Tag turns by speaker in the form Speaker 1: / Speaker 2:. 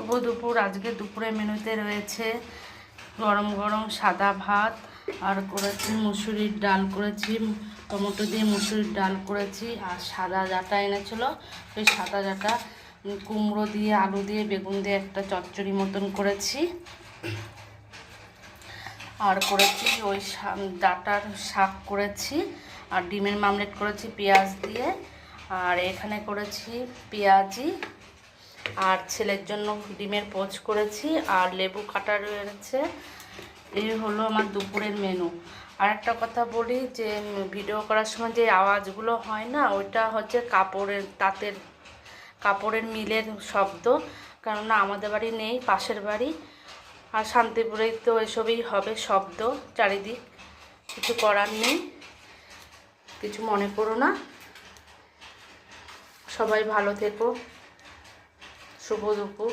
Speaker 1: শুভ দুপুর। আজকে দুপুরে মেনুতে রয়েছে গরম গরম সাদা ভাত, আর করেছি মুসুরির ডাল, করেছি টমেটো দিয়ে মুসুরির ডাল করেছি, আর সাদা ডাঁটা এনেছিল সেই সাদা ডাঁটা কুমড়ো দিয়ে আলু দিয়ে বেগুন দিয়ে একটা চচ্চড়ি মতন করেছি, আর করেছি ওই ডাঁটার শাক করেছি, আর ডিমের মামলেট করেছি পেঁয়াজ দিয়ে, আর এখানে করেছি পেঁয়াজি, আর ছেলের জন্য ডিমের পোচ করেছি, আর লেবু কাটা রয়েছে। এই হলো আমার দুপুরের মেনু। আর একটা কথা বলি, যে ভিডিও করার সময় যে আওয়াজগুলো হয় না, ওইটা হচ্ছে তাঁতের কাপড়ের মিলের শব্দ, কেননা আমাদের বাড়ি নেই, পাশের বাড়ি, আর শান্তিপুরেই তো এসবই হবে শব্দ চারিদিক, কিছু করার নেই, কিছু মনে করো না। সবাই ভালো থেকো। শুভ দুপুর।